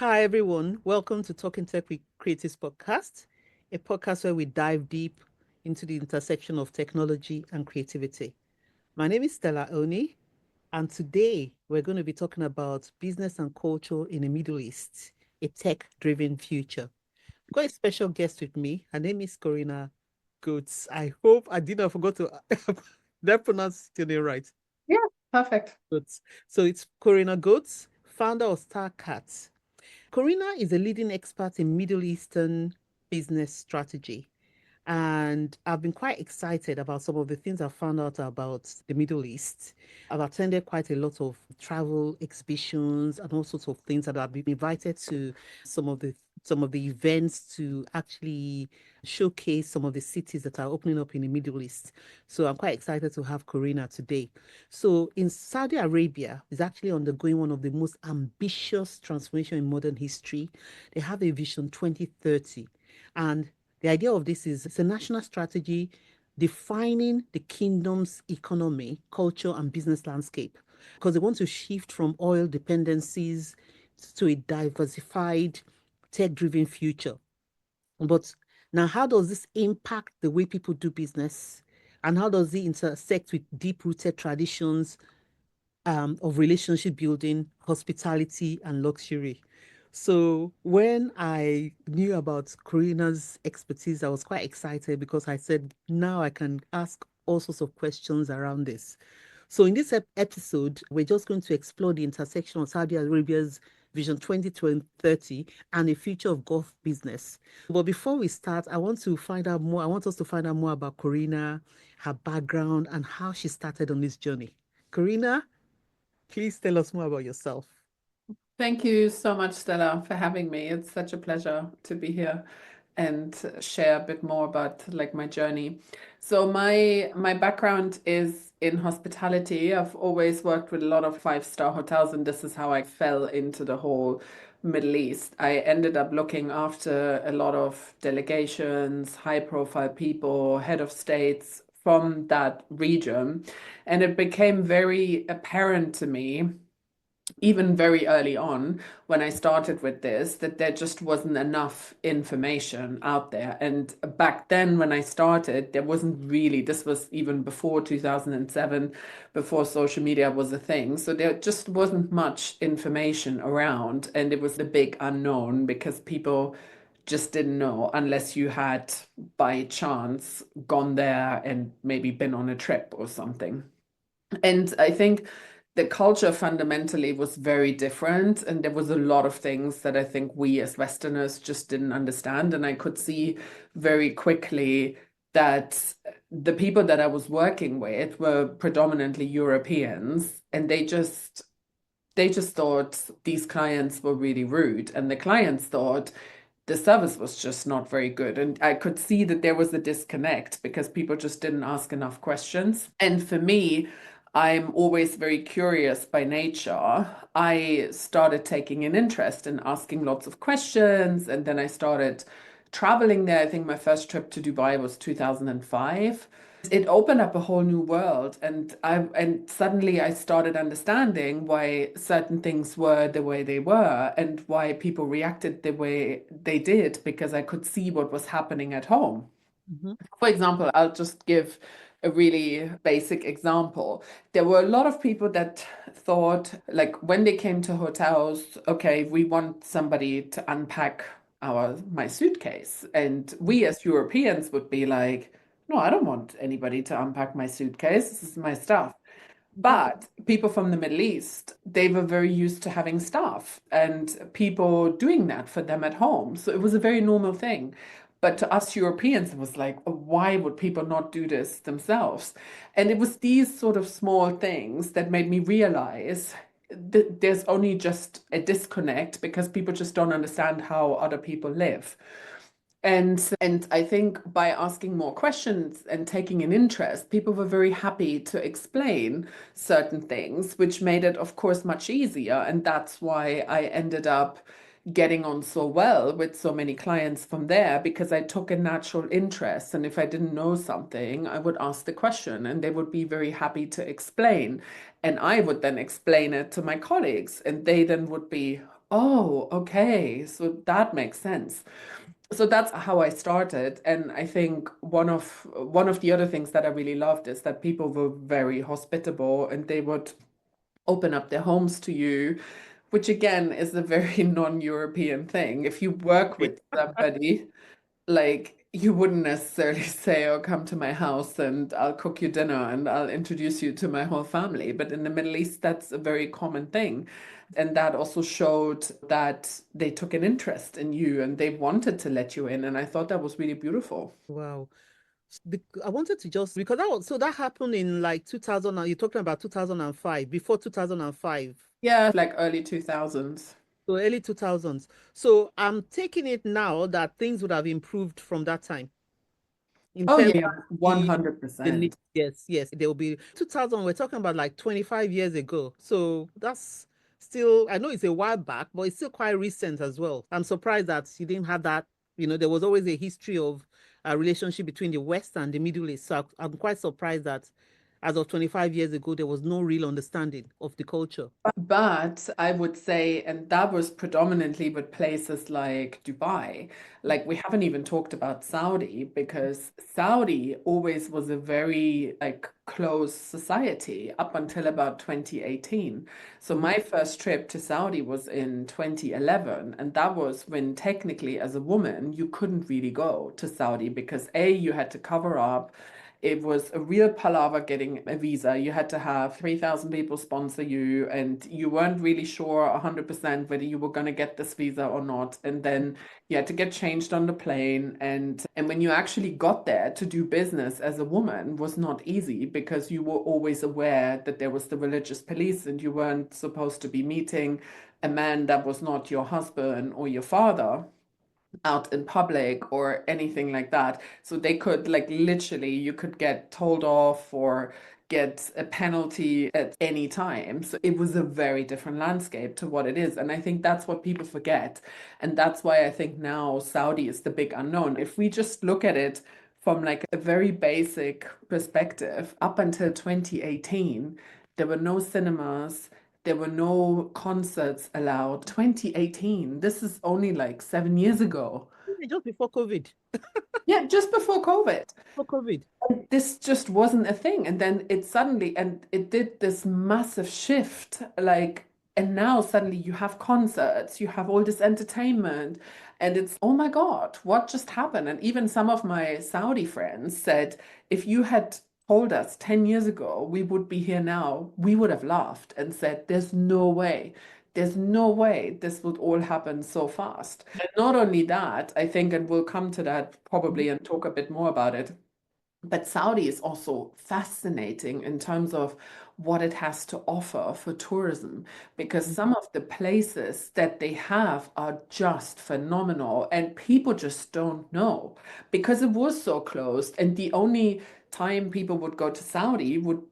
Hi, everyone. Welcome to Talking Tech with Creatives podcast, a podcast where we dive deep into the intersection of technology and creativity. My name is Stella Oni, and today we're going to be talking about business and culture in the Middle East, a tech-driven future. I've got a special guest with me. Her name is Corina Goetz. I hope I did not forget to did I pronounce your name right? Yeah, perfect. Goetz. So it's Corina Goetz, founder of StarCat. Corina is a leading expert in Middle Eastern business strategy. And I've been quite excited about some of the things I've found out about the Middle East. I've attended quite a lot of travel exhibitions and all sorts of things that I've been invited to some of the some of the events to actually showcase some of the cities that are opening up in the Middle East. So I'm quite excited to have Corina today. So in Saudi Arabia is actually undergoing one of the most ambitious transformation in modern history. They have a vision 2030, and the idea of this is it's a national strategy defining the kingdom's economy, culture, and business landscape because they want to shift from oil dependencies to a diversified, tech driven future. But now, how does this impact the way people do business? And how does it intersect with deep rooted traditions of relationship building, hospitality, and luxury? So when I knew about Karina's expertise, I was quite excited because I said, now I can ask all sorts of questions around this. So in this episode, we're just going to explore the intersection of Saudi Arabia's Vision 2030 and the future of Gulf business. But before we start, I want to find out more. I want us to find out more about Corina, her background, and how she started on this journey. Corina, please tell us more about yourself. Thank you so much, Stella, for having me. It's such a pleasure to be here and share a bit more about like my journey. So my background is in hospitality. I've always worked with a lot of five-star hotels, and this is how I fell into the whole Middle East. I ended up looking after a lot of delegations, high-profile people, head of states from that region, and it became very apparent to me even very early on when I started with this, that there just wasn't enough information out there. And back then, when I started, there wasn't really, this was even before 2007, before social media was a thing. So there just wasn't much information around. And it was the big unknown because people just didn't know unless you had by chance gone there and maybe been on a trip or something. And I think the culture fundamentally was very different. And there was a lot of things that I think we as Westerners just didn't understand. And I could see very quickly that the people that I was working with were predominantly Europeans, and they just thought these clients were really rude. And the clients thought the service was just not very good. And I could see that there was a disconnect because people just didn't ask enough questions. And for me, I'm always very curious by nature. I started taking an interest in asking lots of questions. And then I started traveling there. I think my first trip to Dubai was 2005. It opened up a whole new world, and suddenly I started understanding why certain things were the way they were and why people reacted the way they did because I could see what was happening at home. Mhm. For example, I'll just give a really basic example. There were a lot of people that thought, like, when they came to hotels, okay, we want somebody to unpack my suitcase. And we as Europeans would be like, no, I don't want anybody to unpack my suitcase. This is my stuff. Mhm. But people from the Middle East, they were very used to having staff and people doing that for them at home. So it was a very normal thing. But to us Europeans, it was like, why would people not do this themselves? And it was these sort of small things that made me realize that there's only just a disconnect because people just don't understand how other people live. And I think by asking more questions and taking an interest, people were very happy to explain certain things, which made it, of course, much easier. And that's why I ended up getting on so well with so many clients from there because I took a natural interest. And if I didn't know something, I would ask the question and they would be very happy to explain. And I would then explain it to my colleagues, and they then would be Oh, okay. So that makes sense. So that's how I started. And I think one of the other things that I really loved is that people were very hospitable and they would open up their homes to you, which again is a very non-European thing. If you work with somebody, like you wouldn't necessarily say, "Oh, come to my house and I'll cook you dinner and I'll introduce you to my whole family." But in the Middle East, that's a very common thing. And that also showed that they took an interest in you and they wanted to let you in. And I thought that was really beautiful. Wow. I wanted to just because that happened in like 2000. You're talking about 2005, before 2005, Yeah, like early 2000s. so early 2000s. So I'm taking it now that things would have improved from that time in Oh terms yeah, of the 100%. yes, yes, there will be 2000. We're talking about like 25 years ago. So that's still, I know it's a while back, but it's still quite recent as well. I'm surprised that you didn't have that. There was always a history of a relationship between the West and the Middle East. So I'm quite surprised that as of 25 years ago, there was no real understanding of the culture. But I would say, and that was predominantly with places like Dubai. Like we haven't even talked about Saudi because Saudi always was a very like closed society up until about 2018. So Mhm. my first trip to Saudi was in 2011, and that was when technically as a woman you couldn't really go to Saudi because A, you had to cover up. It was a real palaver getting a visa. You had to have 3,000 people sponsor you, and you weren't really sure 100% whether you were going to get this visa or not. And then you had to get changed on the plane. And when you actually got there to do business as a woman was not easy because you were always aware that there was the religious police and you weren't supposed to be meeting a man that was not your husband or your father out in public or anything like that. So they could like literally you could get told off or get a penalty at any time. So it was a very different landscape to what it is. And I think that's what people forget. And that's why I think now Saudi is the big unknown. If we just look at it from like a very basic perspective, up until 2018, there were no cinemas, there were no concerts allowed. 2018, this is only like 7 years ago. Just before COVID. Yeah, just before COVID. Before COVID. This just wasn't a thing. And then it suddenly, and it did this massive shift. Like, and now suddenly you have concerts, you have all this entertainment, and it's, oh my God, what just happened? And even some of my Saudi friends said, if you had told us 10 years ago we would be here now, we would have laughed and said, there's no way. There's no way this would all happen so fast. And not only that, I think, and we'll come to that Mhm. probably and talk a bit more about it, but Saudi is also fascinating in terms of what it has to offer for tourism, because some of the places that they have are just phenomenal and people just don't know because it was so closed. And the only time people would go to Saudi would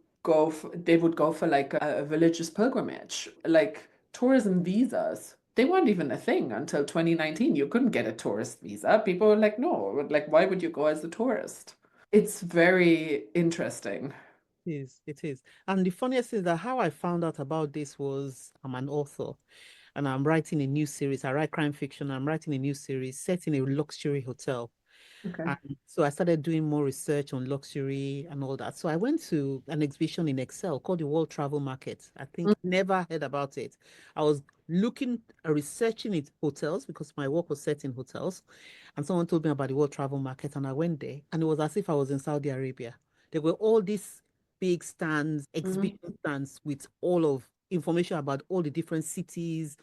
they would go for like a religious pilgrimage, like tourism visas. They weren't even a thing until 2019. You couldn't get a tourist visa. People were like, no, like, why would you go as a tourist? It's very interesting. It is, it is. And the funniest is that how I found out about this was I'm an author and I'm writing a new series. I write crime fiction. I'm writing a new series set in a luxury hotel. Okay. And so I started doing more research on luxury and all that. So I went to an exhibition in Excel called the World Travel Market. I think never heard about it. I was researching it hotels because my work was set in hotels. And someone told me about the World Travel Market and I went there and it was as if I was in Saudi Arabia. There were all these big stands, Mhm. exhibition stands with all of information about all the different cities,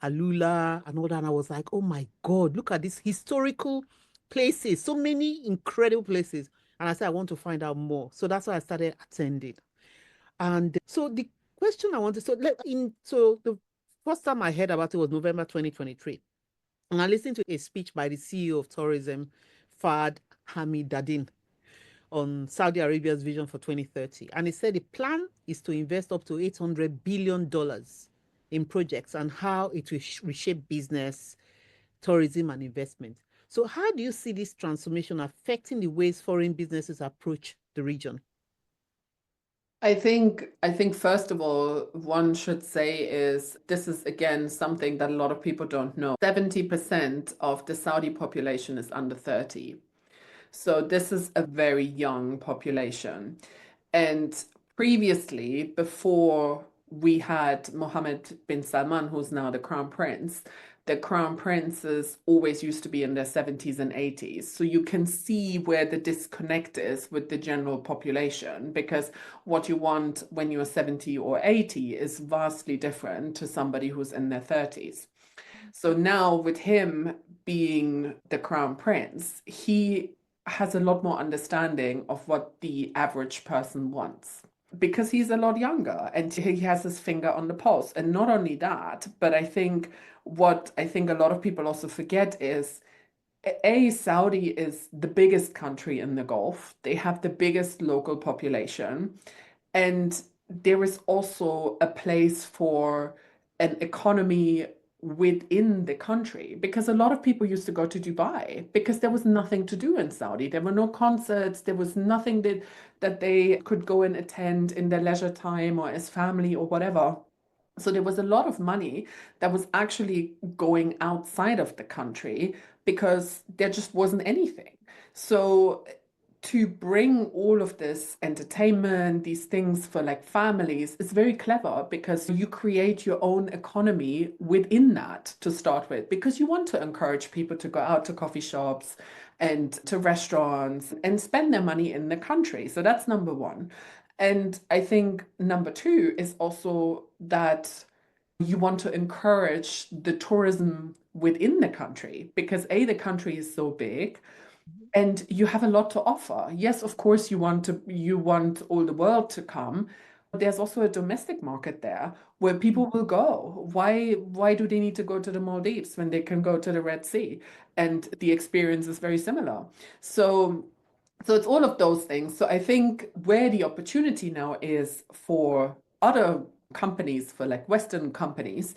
Alula and all that. And I was like, oh my God, look at this historical places, so many incredible places. And I said, I want to find out more. So that's why I started attending. And so the question I wanted, so the first time I heard about it was November 2023. And I listened to a speech by the CEO of tourism, Fad Hamidadin, on Saudi Arabia's vision for 2030. And he said the plan is to invest up to $800 billion in projects and how it will reshape business, tourism, and investment. So, how do you see this transformation affecting the ways foreign businesses approach the region? I think first of all, one should say is this is again something that a lot of people don't know. 70% of the Saudi population is under 30. So this is a very young population. And previously, before we had Mohammed bin Salman, who's now the crown princes always used to be in their 70s and 80s. So you can see where the disconnect is with the general population, because what you want when you're 70 or 80 is vastly different to somebody who's in their 30s. So now, with him being the crown prince, he has a lot more understanding of what the average person wants because he's a lot younger and he has his finger on the pulse. And not only that, but I think what I think a lot of people also forget is Saudi is the biggest country in the Gulf. They have the biggest local population. And there is also a place for an economy within the country because a lot of people used to go to Dubai because there was nothing to do in Saudi. There were no concerts, there was nothing that they could go and attend in their leisure time or as family or whatever. So there was a lot of money that was actually going outside of the country because there just wasn't anything. So to bring all of this entertainment, these things for like families, is very clever because you create your own economy within that to start with, because you want to encourage people to go out to coffee shops and to restaurants and spend their money in the country. So that's number one. And I think number two is also that you want to encourage the tourism within the country because A, the country is so big and you have a lot to offer. Yes, of course you want all the world to come. But there's also a domestic market there where people will go. Why do they need to go to the Maldives when they can go to the Red Sea? And the experience is very similar. So so it's all of those things. So I think where the opportunity now is for other companies, for like Western companies,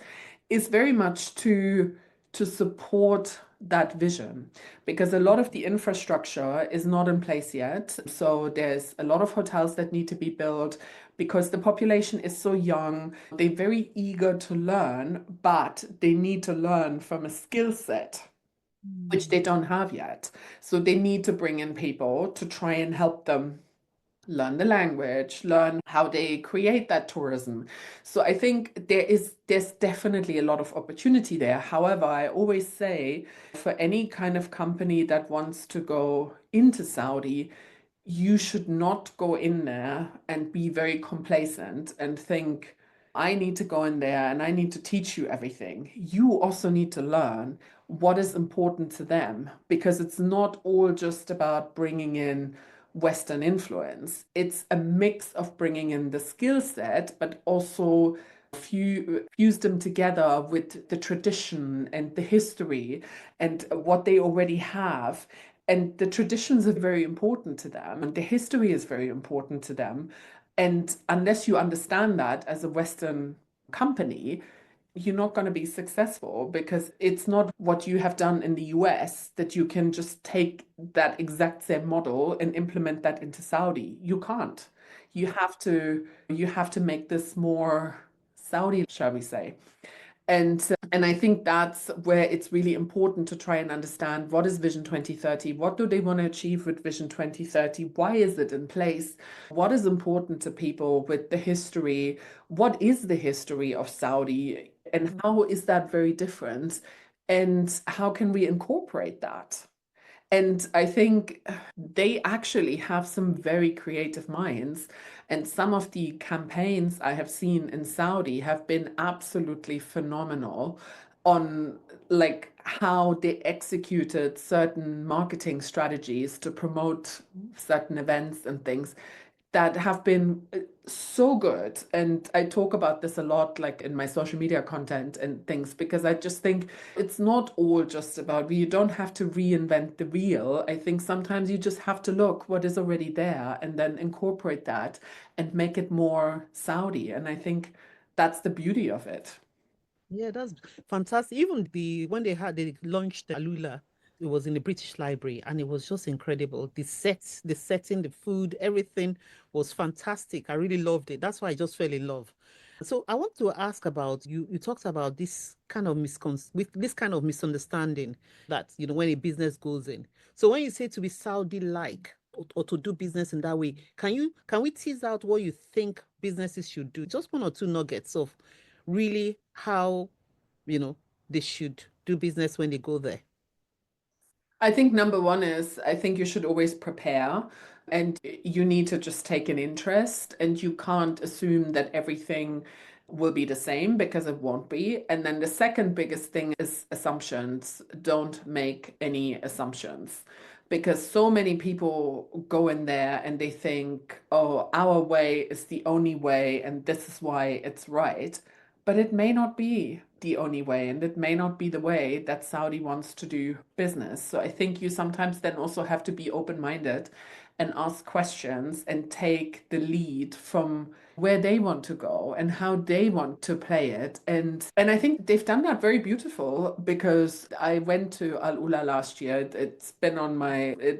is very much to support that vision because a lot of the infrastructure is not in place yet. So there's a lot of hotels that need to be built because the population is so young. They're very eager to learn, but they need to learn from a skill set which they don't have yet. So they need to bring in people to try and help them learn the language, learn how they create that tourism. So I think there's definitely a lot of opportunity there. However, I always say for any kind of company that wants to go into Saudi, you should not go in there and be very complacent and think, I need to go in there and I need to teach you everything. You also need to learn what is important to them because it's not all just about bringing in Western influence. It's a mix of bringing in the skill set, but also fuse them together with the tradition and the history and what they already have. And the traditions are very important to them, and the history is very important to them. And unless you understand that as a Western company, you're not going to be successful because it's not what you have done in the US that you can just take that exact same model and implement that into Saudi. You can't. You have to make this more Saudi, shall we say. And I think that's where it's really important to try and understand what is Vision 2030? What do they want to achieve with Vision 2030? Why is it in place? What is important to people with the history? What is the history of Saudi? And how is that very different? And how can we incorporate that? And I think they actually have some very creative minds. And some of the campaigns I have seen in Saudi have been absolutely phenomenal on like how they executed certain marketing strategies to promote certain events and things that have been so good. And I talk about this a lot, like in my social media content and things, because I just think it's not all just about, you don't have to reinvent the wheel. I think sometimes you just have to look what is already there and then incorporate that and make it more Saudi. And I think that's the beauty of it. Yeah, that's fantastic. Even the when they launched the Alula. It was in the British Library, and it was just incredible. The setting, the food, everything was fantastic. I really loved it. That's why I just fell in love. So I want to ask about you. You talked about this kind of with this kind of misunderstanding that, when a business goes in. So when you say to be Saudi-like, or to do business in that way, can we tease out what you think businesses should do? Just one or two nuggets of really how, you know, they should do business when they go there. I think number one is I think you should always prepare and you need to just take an interest and you can't assume that everything will be the same because it won't be. And then the second biggest thing is assumptions. Don't make any assumptions because so many people go in there and they think, oh, our way is the only way and this is why it's right. But it may not be the only way, and it may not be the way that Saudi wants to do business. So I think you sometimes then also have to be open-minded and ask questions and take the lead from where they want to go and how they want to play it. And I think they've done that very beautiful because I went to Al Ula last year. It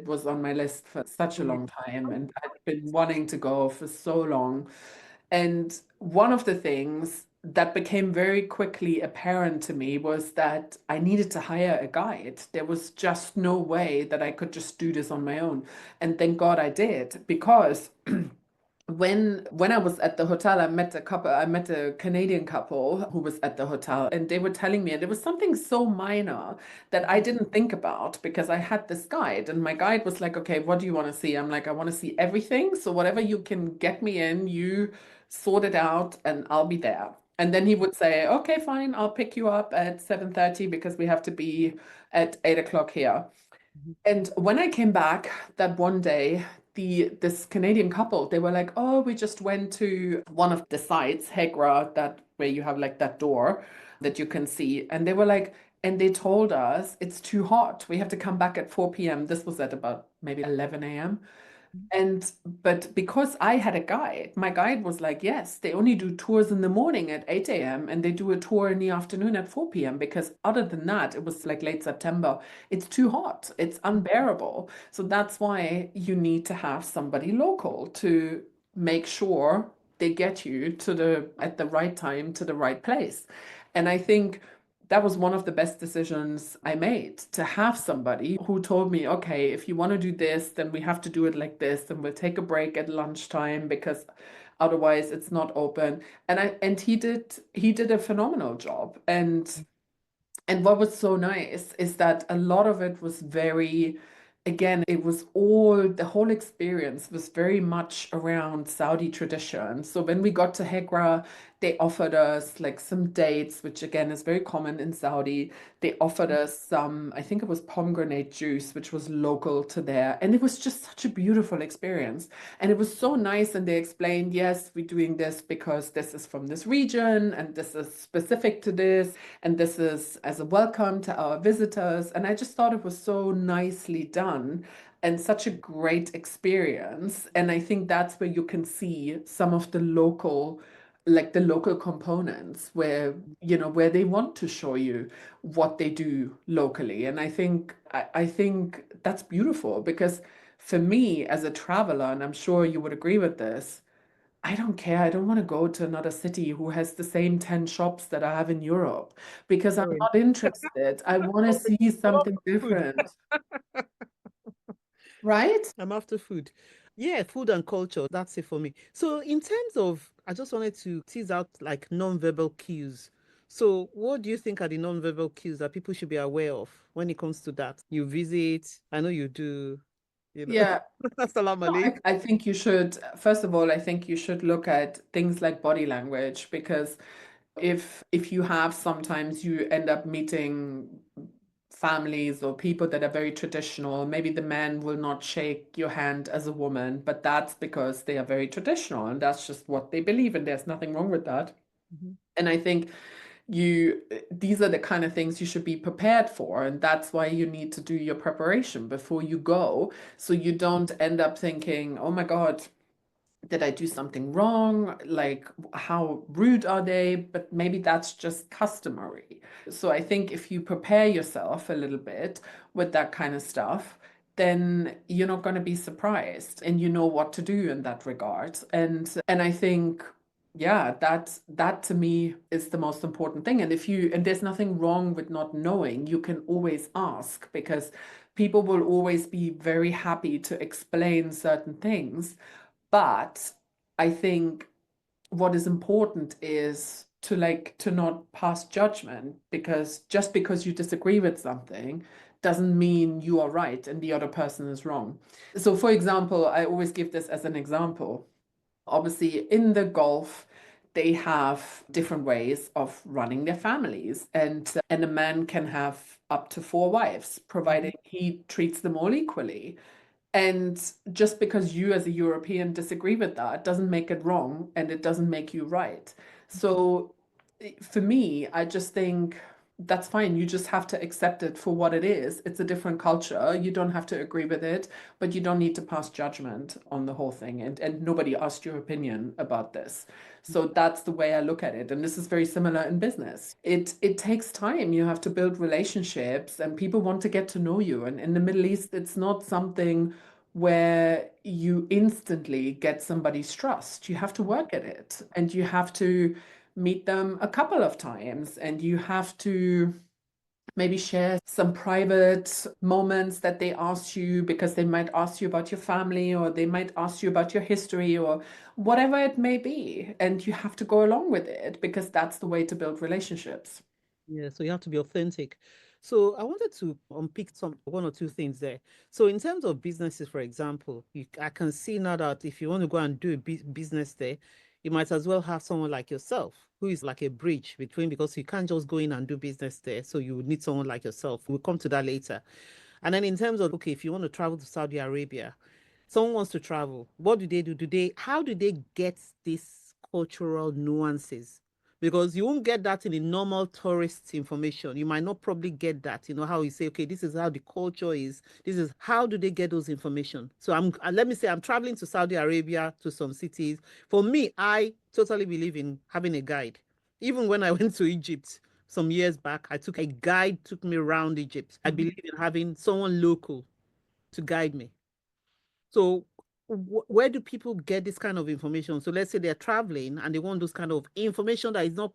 was on my list for such a Yeah. long time, and I've been wanting to go for so long. And one of the things that became very quickly apparent to me was that I needed to hire a guide. There was just no way that I could just do this on my own. And thank God I did, because when I was at the hotel, I met a Canadian couple who was at the hotel, and they were telling me, and it was something so minor that I didn't think about because I had this guide, and my guide was like, okay, what do you want to see? I'm like, I want to see everything. So whatever you can get me in, you sort it out and I'll be there. And then he would say, okay, fine, I'll pick you up at 7:30 because we have to be at 8 o'clock here. Mhm. And when I came back that one day, this Canadian couple, they were like, "Oh, we just went to one of the sites, Hegra, that where you have like that door that you can see." And they were like, and they told us it's too hot. We have to come back at 4 p.m. This was at about maybe 11 a.m. And but because I had a guide, my guide was like, yes, they only do tours in the morning at 8 a.m. and they do a tour in the afternoon at 4 p.m. because other than that, it was like late September. It's too hot. It's unbearable. So that's why you need to have somebody local to make sure they get you to the at the right time to the right place. And I think that was one of the best decisions I made to have somebody who told me, okay, if you want to do this, then we have to do it like this, and we'll take a break at lunchtime because otherwise it's not open. And he did a phenomenal job. And what was so nice is that a lot of it was very, again, it was all, the whole experience was very much around Saudi tradition. So when we got to Hegra, they offered us like some dates, which again is very common in Saudi. They offered us some, I think it was pomegranate juice, which was local to there. And it was just such a beautiful experience. And it was so nice. And they explained, yes, we're doing this because this is from this region and this is specific to this and this is as a welcome to our visitors. And I just thought it was so nicely done and such a great experience. And I think that's where you can see some of the local, like the local components where they want to show you what they do locally. And I think that's beautiful because for me as a traveler, and I'm sure you would agree with this, I don't care. I don't want to go to another city who has the same 10 shops that I have in Europe because I'm Sorry. not interested. I want to see I'm something after food. different, right? I'm after food. Yeah, food and culture. That's it for me. So, in terms of, I just wanted to tease out like non-verbal cues. So, what do you think are the non-verbal cues that people should be aware of when it comes to that? You visit, I know you do, you know. Yeah, Assalamu no, alaikum. I think you should, first of all, I think you should look at things like body language because if you have sometimes you end up meeting families or people that are very traditional, maybe the man will not shake your hand as a woman, but that's because they are very traditional and that's just what they believe and there's nothing wrong with that. Mhm. And I think these are the kind of things you should be prepared for, and that's why you need to do your preparation before you go, so you don't end up thinking, oh my God, Did I do something wrong? Like, how rude are they? But maybe that's just customary. So I think if you prepare yourself a little bit with that kind of stuff, then you're not going to be surprised and you know what to do in that regard. And I think yeah, that to me is the most important thing. And if you and there's nothing wrong with not knowing, you can always ask because people will always be very happy to explain certain things. But I think what is important is to not pass judgment because just because you disagree with something doesn't mean you are right and the other person is wrong. So for example, I always give this as an example. Obviously, in the Gulf, they have different ways of running their families, and a man can have up to four wives, Mhm. providing he treats them all equally. And just because you as a European disagree with that doesn't make it wrong and it doesn't make you right. So for me, I just think that's fine. You just have to accept it for what it is. It's a different culture. You don't have to agree with it, but you don't need to pass judgment on the whole thing. And nobody asked your opinion about this. So that's the way I look at it. And this is very similar in business. It takes time. You have to build relationships and people want to get to know you. And in the Middle East, it's not something where you instantly get somebody's trust. You have to work at it and you have to meet them a couple of times and you have to maybe share some private moments that they ask you because they might ask you about your family or they might ask you about your history or whatever it may be. And you have to go along with it because that's the way to build relationships. Yeah, so you have to be authentic. So I wanted to unpick some one or two things there. So in terms of businesses, for example, I can see now that if you want to go and do a business there, you might as well have someone like yourself who is like a bridge between because you can't just go in and do business there. So you would need someone like yourself. We'll come to that later. And then in terms of, okay, if you want to travel to Saudi Arabia, someone wants to travel, what do they do? How do they get these cultural nuances? Because you won't get that in the normal tourist information. You might not probably get that, how you say, okay, this is how the culture is. This is how do they get those information? So let me say I'm traveling to Saudi Arabia to some cities. For me, I totally believe in having a guide. Even when I went to Egypt some years back, I took a guide, took me around Egypt. I Mhm. believe in having someone local to guide me. So where do people get this kind of information? So let's say they're traveling and they want those kind of information that is not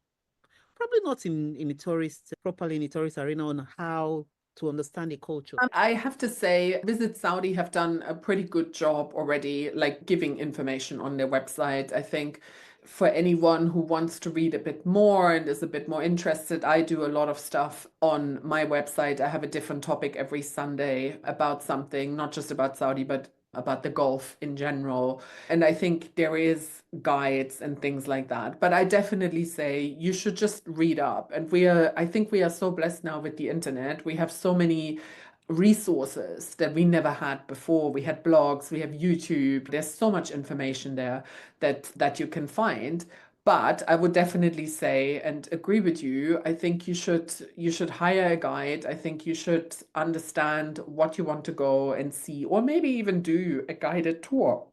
probably not in the tourist properly in the tourist arena on how to understand the culture. I have to say, Visit Saudi have done a pretty good job already, like giving information on their website. I think for anyone who wants to read a bit more and is a bit more interested, I do a lot of stuff on my website. I have a different topic every Sunday about something, not just about Saudi, but about the Gulf in general. And I think there is guides and things like that. But I definitely say you should just read up. And I think we are so blessed now with the internet. We have so many resources that we never had before. We had blogs, we have YouTube. There's so much information there that you can find. But I would definitely say and agree with you. I think you should hire a guide. I think you should understand what you want to go and see, or maybe even do a guided tour.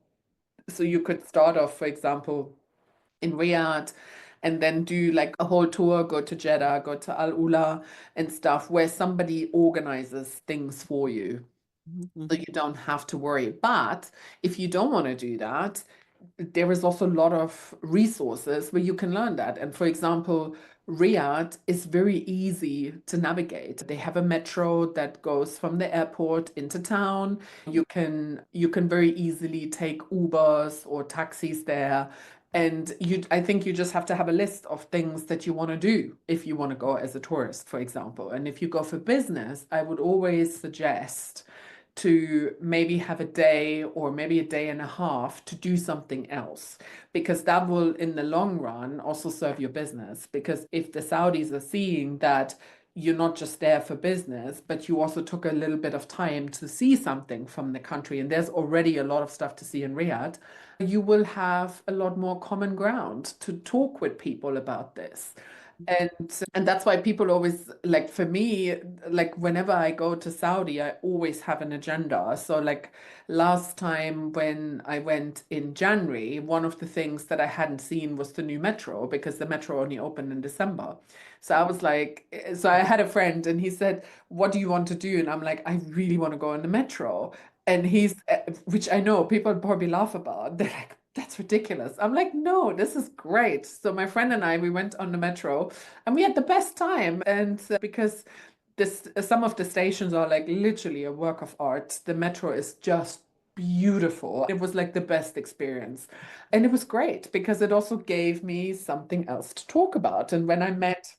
So you could start off, for example, in Riyadh and then do like a whole tour, go to Jeddah, go to Al Ula and stuff where somebody organizes things for you so Mhm. you don't have to worry. But if you don't want to do that, there is also a lot of resources where you can learn that. And for example, Riyadh is very easy to navigate. They have a metro that goes from the airport into town. You can very easily take Ubers or taxis there. And I think you just have to have a list of things that you want to do if you want to go as a tourist, for example. And if you go for business, I would always suggest to maybe have a day or maybe a day and a half to do something else because that will in the long run also serve your business because if the Saudis are seeing that you're not just there for business but you also took a little bit of time to see something from the country and there's already a lot of stuff to see in Riyadh, you will have a lot more common ground to talk with people about this. And that's why people always like for me, like whenever I go to Saudi, I always have an agenda. So like last time when I went in January, one of the things that I hadn't seen was the new metro because the metro only opened in December. So I was like, so I had a friend and he said, "What do you want to do?" And I'm like, "I really want to go on the metro." And which I know people probably laugh about. They're like, "That's ridiculous." I'm like, "No, this is great." So my friend and I, we went on the metro and we had the best time. And because this, some of the stations are like literally a work of art, the metro is just beautiful. It was like the best experience. And it was great because it also gave me something else to talk about. And when I met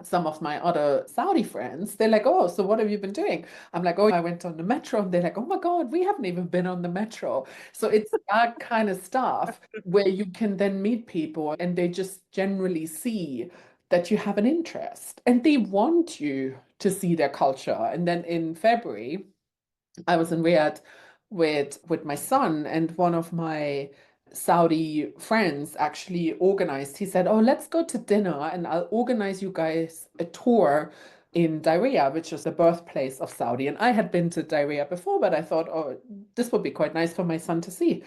some of my other Saudi friends, they're like, "Oh, so what have you been doing?" I'm like, "Oh, I went on the metro." And they're like, "Oh my God, we haven't even been on the metro." So it's that kind of stuff where you can then meet people and they just generally see that you have an interest and they want you to see their culture. And then in February, I was in Riyadh with my son, and one of my Saudi friends actually organized. He said, "Oh, let's go to dinner, and I'll organize you guys a tour in Diriyah, which is the birthplace of Saudi." And I had been to Diriyah before, but I thought, "Oh, this would be quite nice for my son to see."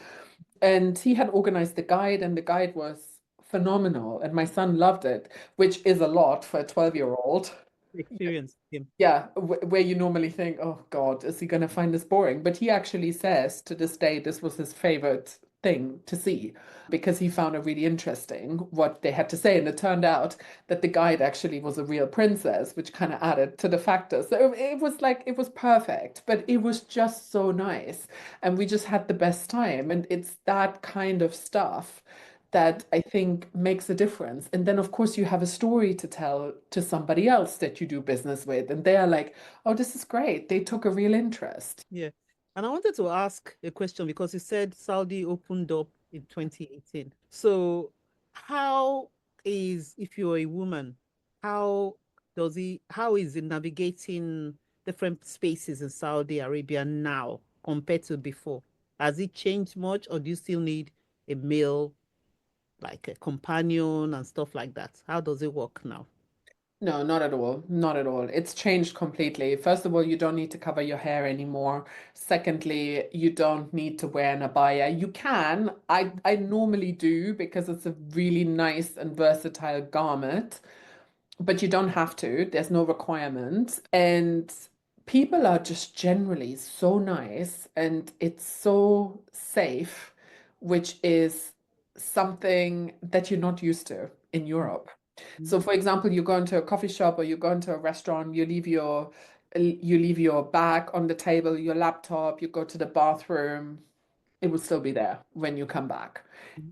And he had organized the guide, and the guide was phenomenal, and my son loved it, which is a lot for a 12-year-old. Experience him. Yeah, where you normally think, "Oh God, is he going to find this boring?" But he actually says to this day this was his favorite thing to see because he found it really interesting what they had to say. And it turned out that the guide actually was a real princess, which kind of added to the factor. So it was like, it was perfect, but it was just so nice. And we just had the best time. And it's that kind of stuff that I think makes a difference. And then, of course, you have a story to tell to somebody else that you do business with, and they are like, "Oh, this is great. They took a real interest." Yeah. And I wanted to ask a question because you said Saudi opened up in 2018. So how if you're a woman, how how is it navigating different spaces in Saudi Arabia now compared to before? Has it changed much, or do you still need a male, like a companion and stuff like that? How does it work now? No, not at all. Not at all. It's changed completely. First of all, you don't need to cover your hair anymore. Secondly, you don't need to wear an abaya. You can. I normally do because it's a really nice and versatile garment. But you don't have to. There's no requirement. And people are just generally so nice and it's so safe, which is something that you're not used to in Europe. So for example, you go into a coffee shop or you go into a restaurant, you leave your bag on the table, your laptop, you go to the bathroom, it will still be there when you come back.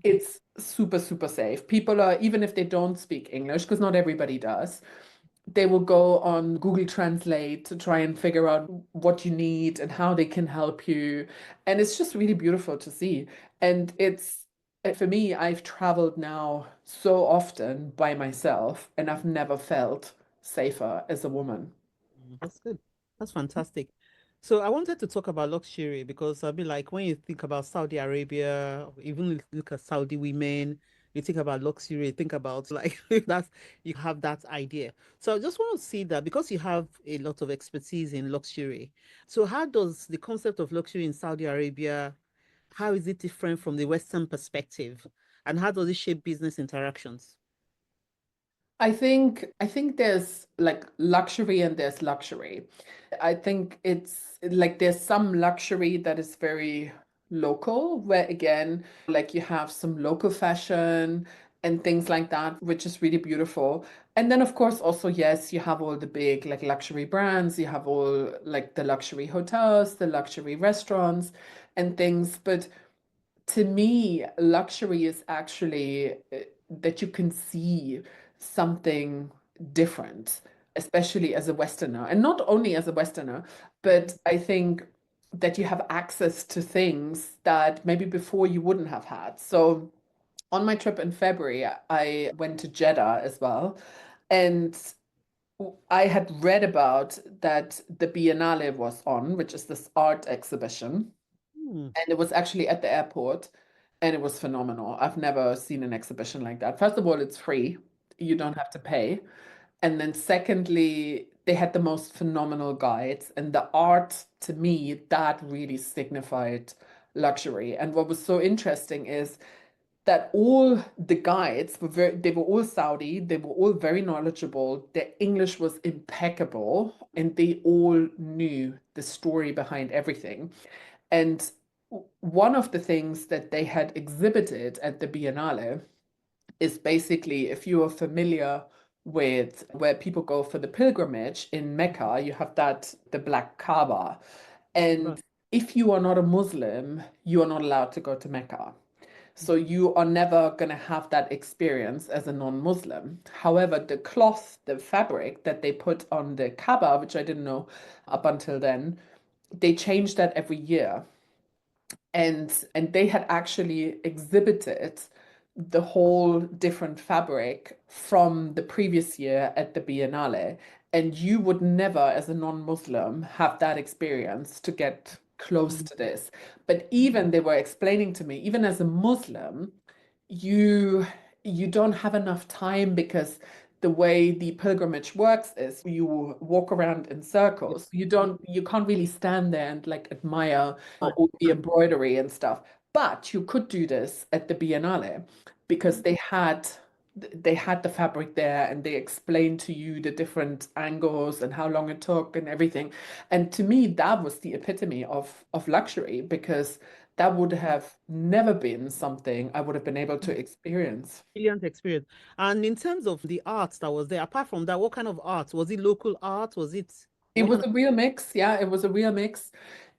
It's super, super safe. People are, even if they don't speak English, because not everybody does, they will go on Google Translate to try and figure out what you need and how they can help you. And it's just really beautiful to see. And for me, I've traveled now so often by myself, and I've never felt safer as a woman. That's good. That's fantastic. So I wanted to talk about luxury because I'll be like, when you think about Saudi Arabia, even look at Saudi women, you think about luxury, think about like that's you have that idea. So I just want to see that because you have a lot of expertise in luxury. So how does the concept of luxury in Saudi Arabia, how is it different from the Western perspective? And how does it shape business interactions? I think there's like luxury and there's luxury. I think it's like there's some luxury that is very local, where again, like you have some local fashion and things like that, which is really beautiful. And then of course also yes, you have all the big like luxury brands, you have all like the luxury hotels, the luxury restaurants and things, but to me, luxury is actually that you can see something different, especially as a Westerner. And not only as a Westerner, but I think that you have access to things that maybe before you wouldn't have had. So on my trip in February, I went to Jeddah as well. And I had read about that the Biennale was on, which is this art exhibition. Hmm. And it was actually at the airport and it was phenomenal. I've never seen an exhibition like that. First of all, it's free. you don't have to pay. And then secondly, they had the most phenomenal guides, and the art to me, that really signified luxury. And what was so interesting is that all the guides were they were all Saudi, they were all very knowledgeable, their English was impeccable, and they all knew the story behind everything. And one of the things that they had exhibited at the Biennale is basically, if you are familiar with where people go for the pilgrimage in Mecca, you have that the Black Kaaba. Right. And if you are not a Muslim, you are not allowed to go to Mecca. So you are never going to have that experience as a non-Muslim. However, the cloth, the fabric that they put on the Kaaba, which I didn't know up until then, they change that every year. And they had actually exhibited the whole different fabric from the previous year at the Biennale. And you would never, as a non-Muslim, have that experience to get close Mm. to this. But even they were explaining to me, even as a Muslim, you you don't have enough time because the way the pilgrimage works is you walk around in Yeah. circles. You can't really stand there and like admire Right. all the embroidery and stuff. But you could do this at the Biennale because they had the fabric there and they explained to you the different angles and how long it took and everything. And to me, that was the epitome of luxury because that would have never been something I would have been able to experience. Brilliant experience. And in terms of the art that was there, apart from that, what kind of art? Was it local art? Was it It what was kind of a real mix. Yeah, it was a real mix.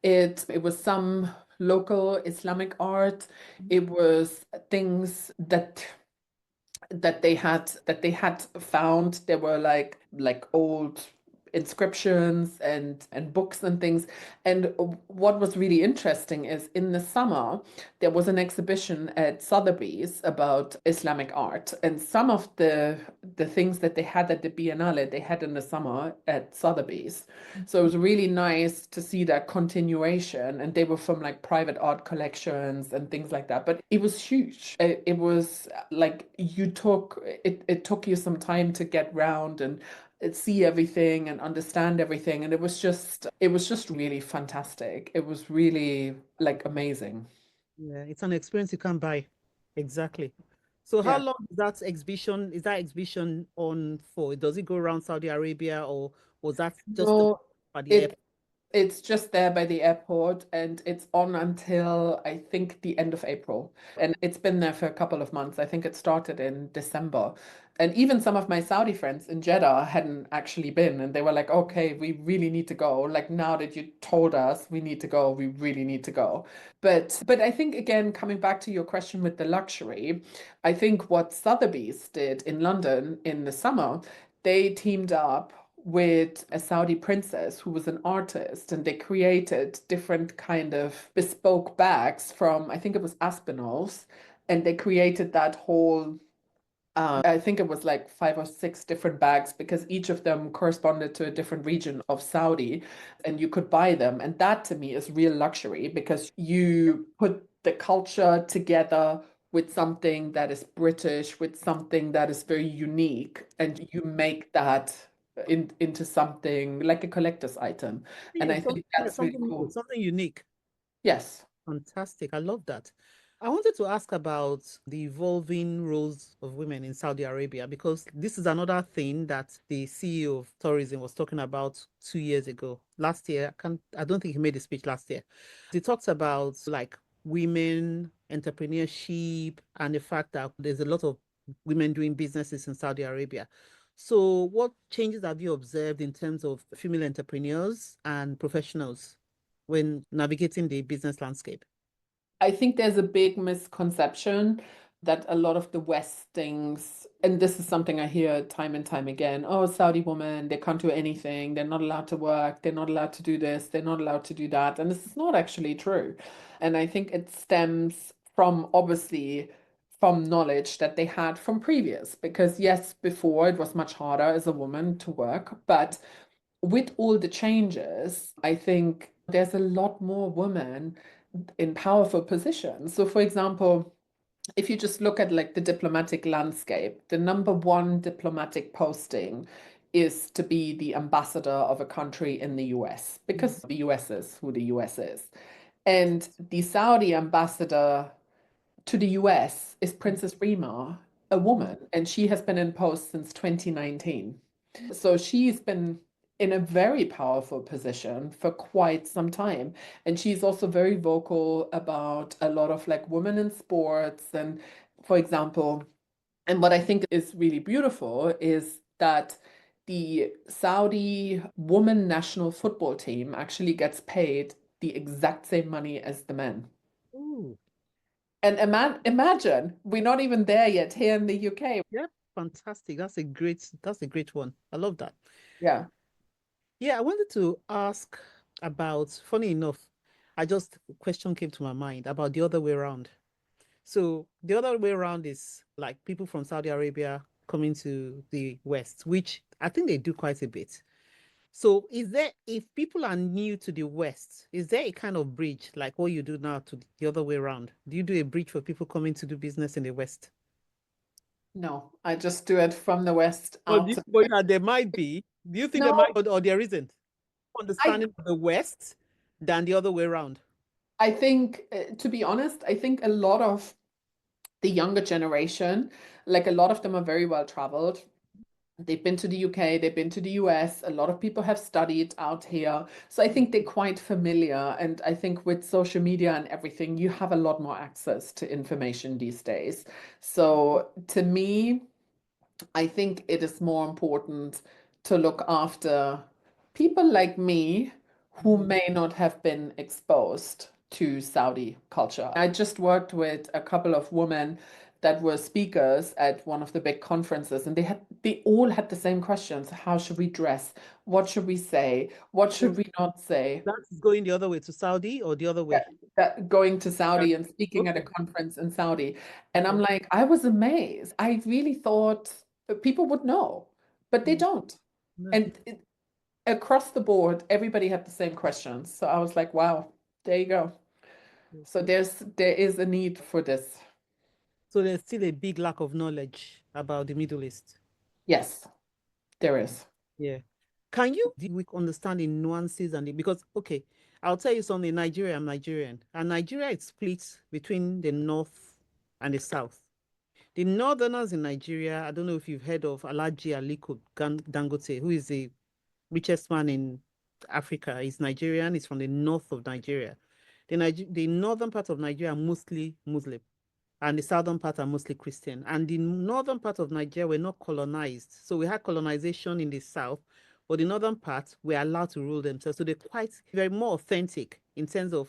It was some local Islamic art. It was things that they had found. There were like old inscriptions and books and things. And what was really interesting is in the summer there was an exhibition at Sotheby's about Islamic art, and some of the things that they had at the Biennale they had in the summer at Sotheby's. So it was really nice to see that continuation, and they were from like private art collections and things like that. But it was huge. It was like it took you some time to get round and see everything and understand everything. And it was just really fantastic. It was really like amazing. yeah, it's an experience you can't buy. Exactly. So how Yeah. long is that exhibition on for? Does it go around Saudi Arabia or was that just No, at the airport? it it's just there by the airport and it's on until I think the end of April. And it's been there for a couple of months. I think it started in December. And even some of my Saudi friends in Jeddah hadn't actually been, and they were like, okay, we really need to go. Like now that you told us we need to go, we really need to go. But I think again, coming back to your question with the luxury, I think what Sotheby's did in London in the summer, they teamed up with a Saudi princess who was an artist, and they created different kind of bespoke bags from, I think it was Aspinall's, and they created that whole I think it was like five or six different bags because each of them corresponded to a different region of Saudi, and you could buy them. And that to me is real luxury because you put the culture together with something that is British, with something that is very unique, and you make that into something like a collector's item. And Yeah, I think yeah, that's really cool. something unique. Yes. Fantastic. I love that. I wanted to ask about the evolving roles of women in Saudi Arabia because this is another thing that the CEO of tourism was talking about 2 years ago. Last year, I don't think he made a speech last year. He talked about like women entrepreneurship and the fact that there's a lot of women doing businesses in Saudi Arabia. So, what changes have you observed in terms of female entrepreneurs and professionals when navigating the business landscape? I think there's a big misconception that a lot of the West thinks, and this is something I hear time and time again, oh, Saudi woman, they can't do anything, they're not allowed to work, they're not allowed to do this, they're not allowed to do that. And this is not actually true. And I think it stems from obviously from knowledge that they had from previous, because yes, before it was much harder as a woman to work, but with all the changes, I think there's a lot more women in powerful positions. So, for example, if you just look at like the diplomatic landscape, the number one diplomatic posting is to be the ambassador of a country in the US Mm. because the US is who the US is. And the Saudi ambassador to the US is Princess Rima, a woman, and she has been in post since 2019. So she's been in a very powerful position for quite some time. And she's also very vocal about a lot of like women in sports. And for example, and what I think is really beautiful is that the Saudi women national football team actually gets paid the exact same money as the men. Ooh, And imagine, we're not even there yet here in the UK. yeah, fantastic. That's a great one. I love that. Yeah. Yeah, I wanted to ask about, funny enough, a question came to my mind about the other way around. So the other way around is like people from Saudi Arabia coming to the West, which I think they do quite a bit. So if people are new to the West, is there a kind of bridge like what you do now to the other way around? Do you do a bridge for people coming to do business in the West? No, I just do it from the West But, out to but yeah, there might be. Do you think there might, no, or there isn't? I Understanding of the West than the other way around. I think to be honest, I think a lot of the younger generation, like a lot of them are very well traveled. They've been to the UK, they've been to the US. A lot of people have studied out here. So I think they're quite familiar. And I think with social media and everything, you have a lot more access to information these days. So to me, I think it is more important to look after people like me who Mm. may not have been exposed to Saudi culture. I just worked with a couple of women that were speakers at one of the big conferences, and they all had the same questions. How should we dress? What should we say? What So should we not say? that's going the other way to Saudi or the other Yeah, way? that going to Yeah. Saudi and speaking at a Okay. conference in Saudi. And I'm Okay. like, I was amazed. I really thought people would know, but they Mm. don't. No. And across the board, everybody had the same questions. So I was like, wow, there you go. So there is a need for this. So there's still a big lack of knowledge about the Middle East. Yes, there is. Yeah. Can you we understand the nuances because okay, I'll tell you something, Nigeria, I'm Nigerian, and Nigeria is split between the north and the south. The northerners in Nigeria, I don't know if you've heard of Alhaji Aliko Dangote, who is the richest man in Africa. He's Nigerian, he's from the north of Nigeria. The northern part of Nigeria are mostly Muslim, and the southern part are mostly Christian. And the northern part of Nigeria were not colonized. So we had colonization in the south, but the northern part were allowed to rule themselves. So they're quite very more authentic in terms of,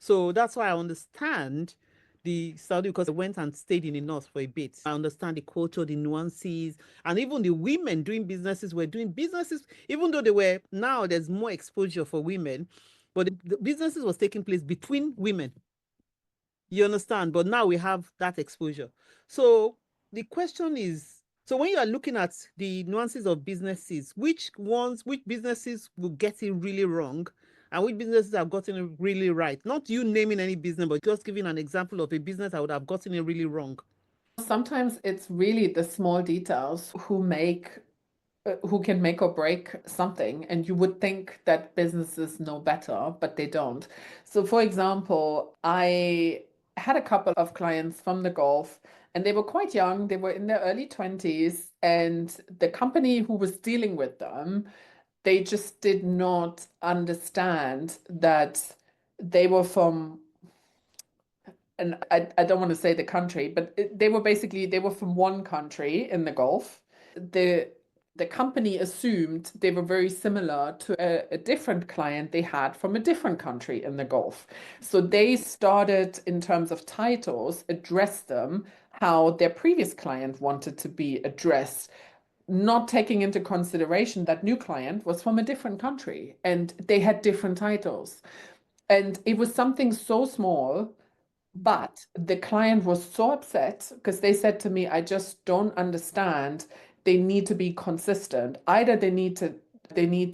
so that's why I understand the Saudi because I went and stayed in the north for a bit. I understand the culture, the nuances, and even the women doing businesses were doing businesses, even though they were now there's more exposure for women, but the businesses was taking place between women. You understand? But now we have that exposure. So the question is, so when you are looking at the nuances of businesses, which businesses will get it really wrong and which businesses have gotten it really right? Not you naming any business, but just giving an example of a business that would have gotten it really wrong. Sometimes it's really the small details who can make or break something. And you would think that businesses know better, but they don't. So, for example, I had a couple of clients from the Gulf, and they were quite young. They were in their early 20s, and the company who was dealing with them, they just did not understand that they were from, and I don't want to say the country, but they were basically they were from one country in the Gulf. The the company assumed they were very similar to a different client they had from a different country in the Gulf. So they started in terms of titles, address them how their previous client wanted to be addressed, not taking into consideration that new client was from a different country and they had different titles. And it was something so small, but the client was so upset because they said to me, I just don't understand. They need to be consistent. Either they need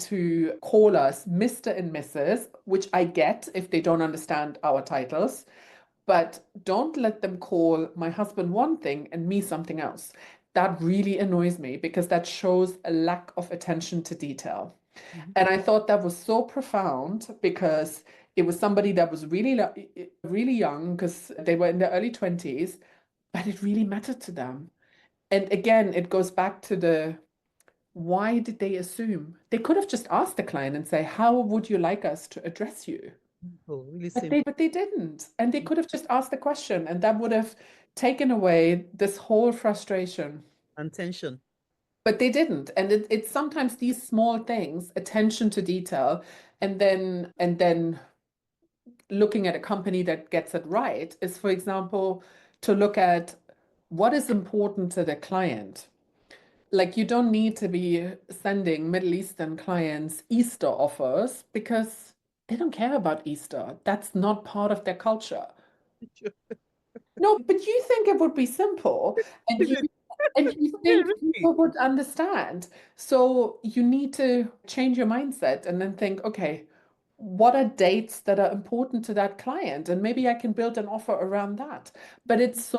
to call us Mr. and Mrs., which I get if they don't understand our titles, but don't let them call my husband one thing and me something else. That really annoys me because that shows a lack of attention to detail. Mhm. And I thought that was so profound because it was somebody that was really young because they were in their early 20s, but it really mattered to them. And again, it goes back to the why did they assume? They could have just asked the client and say, "How would you like us to address you?" Oh, really But simple. they didn't. And they could have just asked the question, and that would have taken away this whole frustration. And tension. But they didn't. And it's sometimes these small things, attention to detail, and then looking at a company that gets it right is, for example, to look at what is important to the client. Like you don't need to be sending Middle Eastern clients Easter offers because they don't care about Easter. That's not part of their culture. No, but you think it would be simple and you Yeah, think really. people would understand. So you need to change your mindset and then think, okay, what are dates that are important to that client? And maybe I can build an offer around that. But it's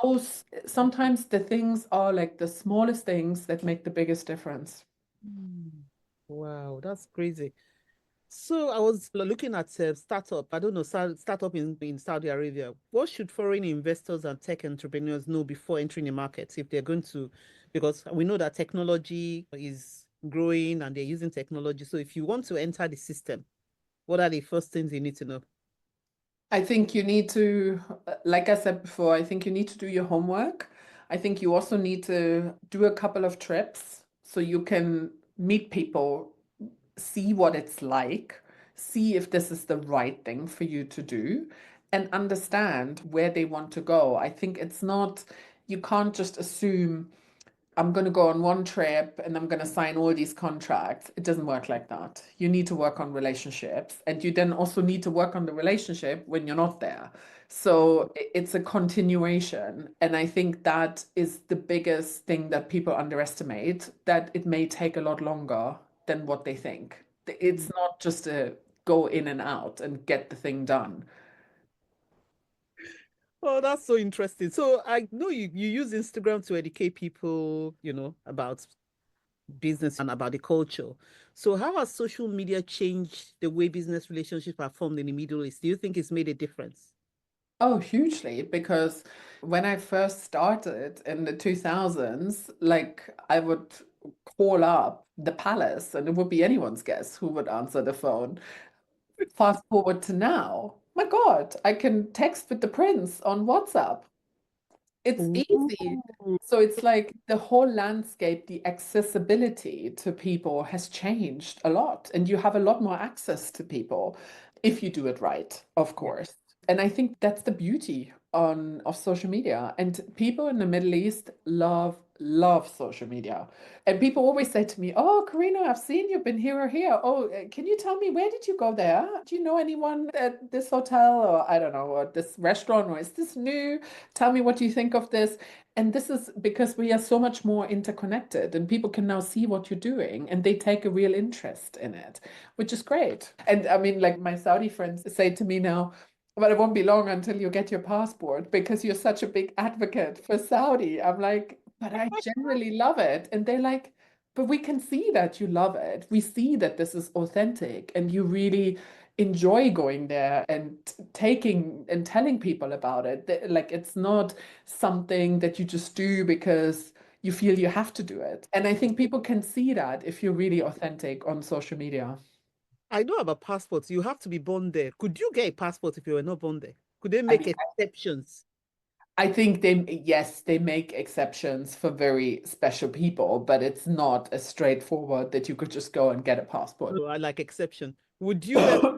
sometimes the things are like the smallest things that make the biggest difference. Hmm. Wow, that's crazy. So I was looking at startup. I don't know, startup in Saudi Arabia. What should foreign investors and tech entrepreneurs know before entering the market if they're going to, because we know that technology is growing and they're using technology. So if you want to enter the system, what are the first things you need to know? I think you need to, like I said before, I think you need to do your homework. I think you also need to do a couple of trips so you can meet people, see what it's like, see if this is the right thing for you to do, and understand where they want to go. I think it's not, you can't just assume I'm going to go on one trip and I'm going to sign all these contracts. It doesn't work like that. You need to work on relationships, and you then also need to work on the relationship when you're not there. So it's a continuation. And I think that is the biggest thing that people underestimate, that it may take a lot longer than what they think. It's not just a go in and out and get the thing done. Oh, that's so interesting. So I know you use Instagram to educate people, about business and about the culture. So how has social media changed the way business relationships are formed in the Middle East? Do you think it's made a difference? Oh, hugely, because when I first started in the 2000s, like I would call up the palace and it would be anyone's guess who would answer the phone. Fast forward to now, my God, I can text with the prince on WhatsApp. It's Ooh. easy. So it's like the whole landscape, the accessibility to people has changed a lot, and you have a lot more access to people if you do it right, of Yeah. course. And I think that's the beauty on of social media. And people in the Middle East love social media. And people always say to me, "Oh, Karina, I've seen you've been here or here. Oh, can you tell me where did you go there? Do you know anyone at this hotel or I don't know, or this restaurant, or is this new? Tell me what you think of this." And this is because we are so much more interconnected and people can now see what you're doing and they take a real interest in it, which is great. And I mean, like my Saudi friends say to me now, but it won't be long until you get your passport because you're such a big advocate for Saudi. I'm like, but I generally love it. And they're like, but we can see that you love it. We see that this is authentic and you really enjoy going there and taking and telling people about it. Like it's not something that you just do because you feel you have to do it. And I think people can see that if you're really authentic on social media. I know about passports. You have to be born there. Could you get a passport if you were not born there? Could they I make mean, exceptions? I think yes, they make exceptions for very special people, but it's not as straightforward that you could just go and get a passport. No, I like exception. Would you ever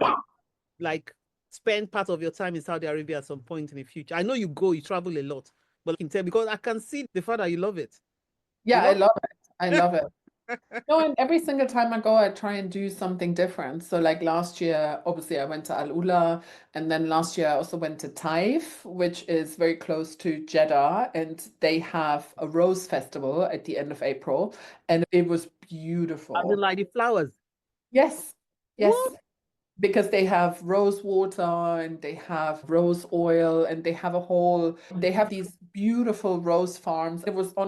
like spend part of your time in Saudi Arabia at some point in the future? I know you travel a lot, but I can tell because I can see the fact that you love it. You Yeah, I love love it. I it. love it. No, and every single time I go, I try and do something different. So, like last year, obviously, I went to Al Ula, and then last year I also went to Taif, which is very close to Jeddah, and they have a rose festival at the end of April, and it was I mean, beautiful. like the flowers. Yes, yes. What? because they have rose water and they have rose oil and they have these beautiful rose farms. It was Oh,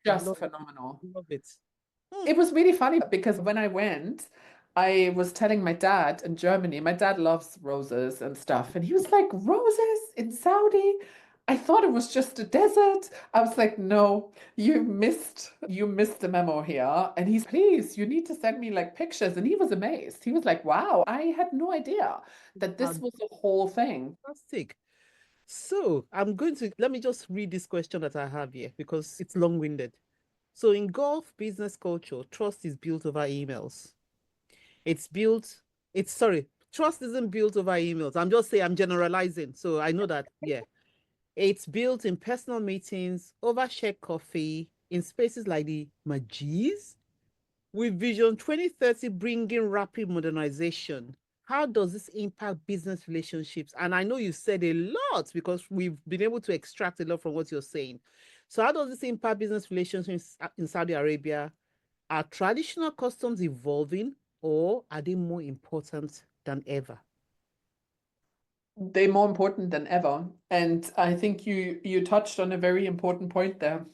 just love, phenomenal. love it. Hmm. It was really funny because when I went, I was telling my dad in Germany, my dad loves roses and stuff, and he was like, "Roses in Saudi? I thought it was just a desert." I was like, "No, you missed the memo here." And he's, "Please, you need to send me like pictures." And he was amazed. He was like, "Wow, I had no idea that this was a whole thing." Fantastic. So I'm going to let me just read this question that I have here because it's long-winded. So in golf business culture, trust is built over emails. It's built, it's sorry, trust isn't built over emails. I'm just saying I'm generalizing. So I know that, yeah. It's built in personal meetings, over shared coffee, in spaces like the Majis. With Vision 2030 bringing rapid modernization, how does this impact business relationships? And I know you said a lot because we've been able to extract a lot from what you're saying. So, how does this impact business relationships in Saudi Arabia? Are traditional customs evolving or are they more important than ever? They're more important than ever. And I think you touched on a very important point there.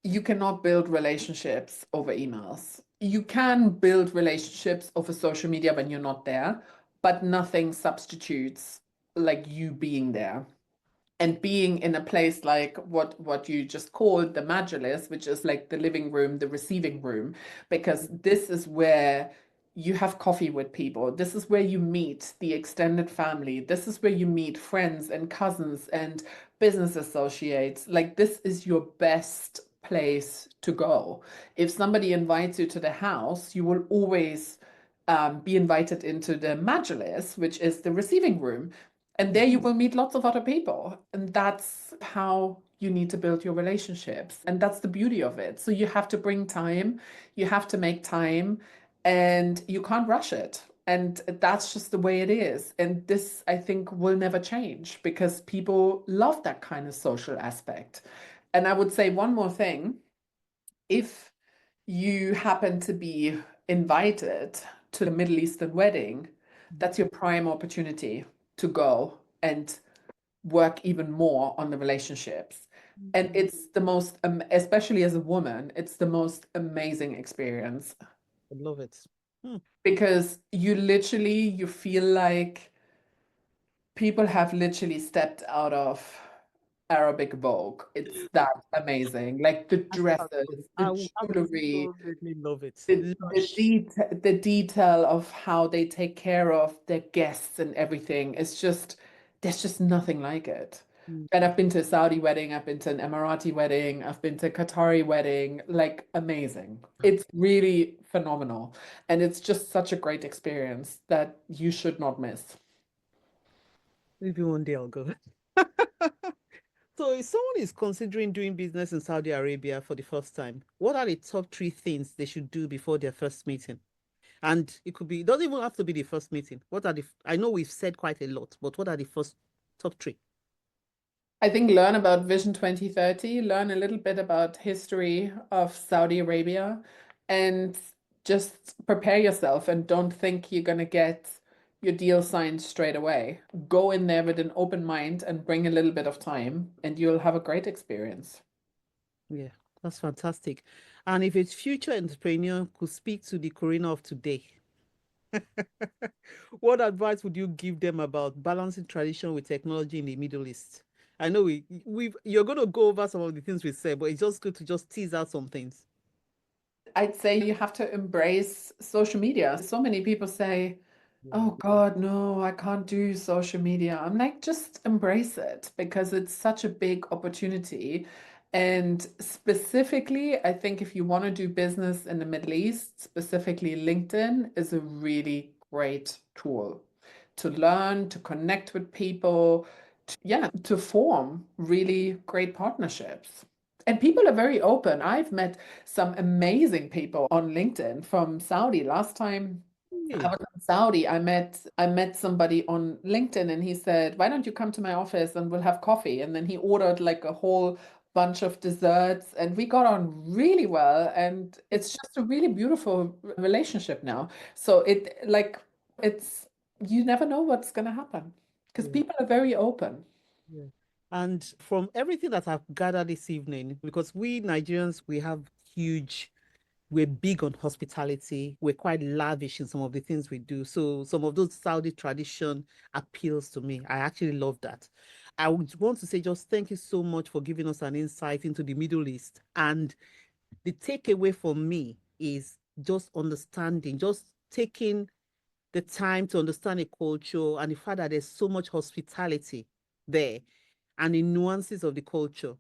You cannot build relationships over emails. You can build relationships over social media when you're not there, but nothing substitutes like you being there and being in a place like what you just called the majalis, which is like the living room, the receiving room, because this is where you have coffee with people. This is where you meet the extended family. This is where you meet friends and cousins and business associates. Like this is your best place to go. If somebody invites you to the house, you will always be invited into the majalis, which is the receiving room. And there you will meet lots of other people. And that's how you need to build your relationships. And that's the beauty of it. So you have to bring time, you have to make time, and you can't rush it. And that's just the way it is. And this, I think, will never change because people love that kind of social aspect. And I would say one more thing. If you happen to be invited to a Middle Eastern wedding, that's your prime opportunity to go and work even more on the relationships. And it's the most, especially as a woman, it's the most amazing experience I love it. Hmm. because you feel like people have literally stepped out of Arabic Vogue. It's that amazing. Like the dresses, I the would jewelry, absolutely love it. the Lush. the detail of how they take care of their guests and everything is just there's just nothing like it. Mm. And I've been to a Saudi wedding, I've been to an Emirati wedding, I've been to a Qatari wedding, like amazing. It's really phenomenal. And it's just such a great experience that you should not miss. Maybe one day I'll go. So, if someone is considering doing business in Saudi Arabia for the first time, what are the top three things they should do before their first meeting? And it could be, it doesn't even have to be the first meeting. What are I know we've said quite a lot, but what are the first top three? I think learn about Vision 2030, learn a little bit about history of Saudi Arabia, and just prepare yourself and don't think you're going to get your deal signed straight away. Go in there with an open mind and bring a little bit of time, and you'll have a great experience. Yeah, that's fantastic. And if a future entrepreneur could speak to the Corina of today, what advice would you give them about balancing tradition with technology in the Middle East? I know we've you're going to go over some of the things we said, but it's just good to just tease out some things. I'd say you have to embrace social media. So many people say, Yeah. "Oh God, no, I can't do social media." I'm like, just embrace it because it's such a big opportunity. And specifically, I think if you want to do business in the Middle East, specifically LinkedIn is a really great tool to learn, to connect with people, yeah, to form really great partnerships. And people are very open. I've met some amazing people on LinkedIn from Saudi. Last time I Hey, was in Saudi, I met somebody on LinkedIn and he said, "Why don't you come to my office and we'll have coffee?" And then he ordered like a whole bunch of desserts and we got on really well and it's just a really beautiful relationship now. So it like It's, you never know what's going to happen because Yeah. people are very open. Yeah. And from everything that I've gathered this evening, because we Nigerians, we have huge, we're big on hospitality. We're quite lavish in some of the things we do. So some of those Saudi tradition appeals to me. I actually love that. I would want to say just thank you so much for giving us an insight into the Middle East. And the takeaway for me is just understanding, just taking the time to understand a culture and the fact that there's so much hospitality there and the nuances of the culture.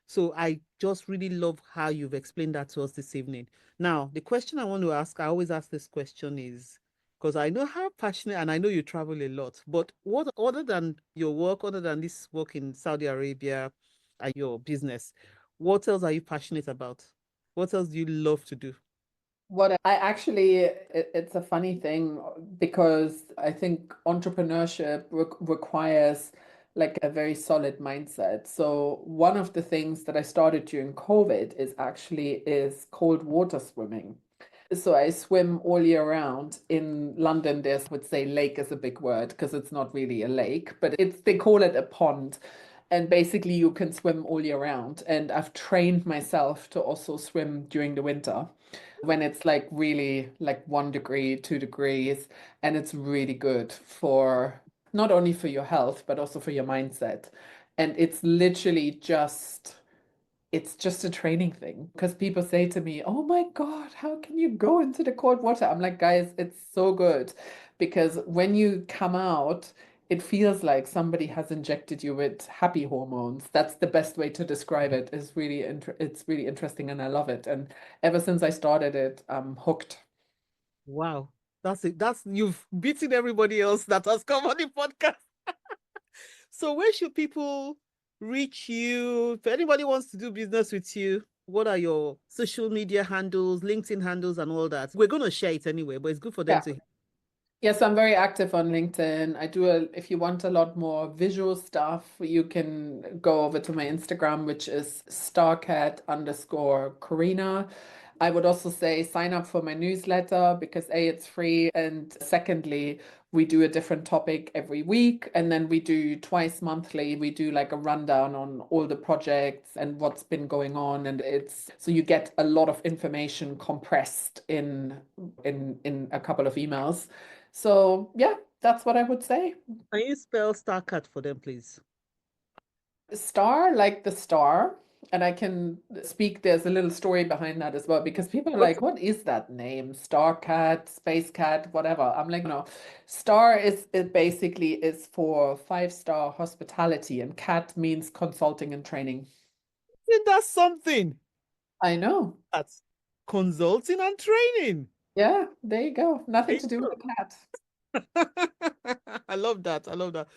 So I just really love how you've explained that to us this evening. Now, the question I want to ask, I always ask this question is because I know how passionate and I know you travel a lot, but what other than your work, other than this work in Saudi Arabia and your business, what else are you passionate about? What else do you love to do? What I actually, it's a funny thing because I think entrepreneurship requires like a very solid mindset. So one of the things that I started during COVID is cold water swimming. So I swim all year round. In London, there's, would say lake is a big word because it's not really a lake, but it's, they call it a pond. And basically you can swim all year round. And I've trained myself to also swim during the winter when it's like really like 1 degree, 2 degrees, and it's really good for not only for your health, but also for your mindset. And it's just a training thing because people say to me, "Oh my God, how can you go into the cold water?" I'm like, guys, it's so good because when you come out, it feels like somebody has injected you with happy hormones. That's the best way to describe it. It's really interesting and I love it. And ever since I started it, I'm hooked. Wow. That's it. That's you've beaten everybody else that has come on the podcast. So where should people reach you? If anybody wants to do business with you, what are your social media handles, LinkedIn handles, and all that? We're going to share it anyway, but it's good for them Yeah. to. Yes, I'm very active on LinkedIn. If you want a lot more visual stuff, you can go over to my Instagram, which is starcat underscore Corina. I would also say sign up for my newsletter because A, it's free. And secondly, we do a different topic every week. And then we do twice monthly. We do like a rundown on all the projects and what's been going on. And it's so you get a lot of information compressed in a couple of emails. So yeah, that's what I would say. Can you spell Starcat for them, please? Star, like the star. And I can speak, there's a little story behind that as well, because people are Okay. like, what is that name? Star Cat, Space Cat, whatever. I'm like, no. Star is it basically is for five-star hospitality, and cat means consulting and training. That's something. I know. That's consulting and training. Yeah, there you go. Nothing There to do you with the cat. go. I love that. I love that.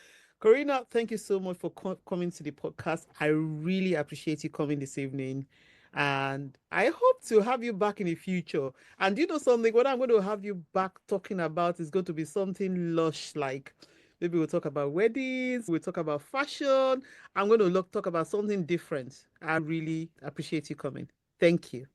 Corina, thank you so much for coming to the podcast. I really appreciate you coming this evening. And I hope to have you back in the future. And you know something, what I'm going to have you back talking about is going to be something lush, like maybe we'll talk about weddings, we'll talk about fashion. I'm going to talk about something different. I really appreciate you coming. Thank you.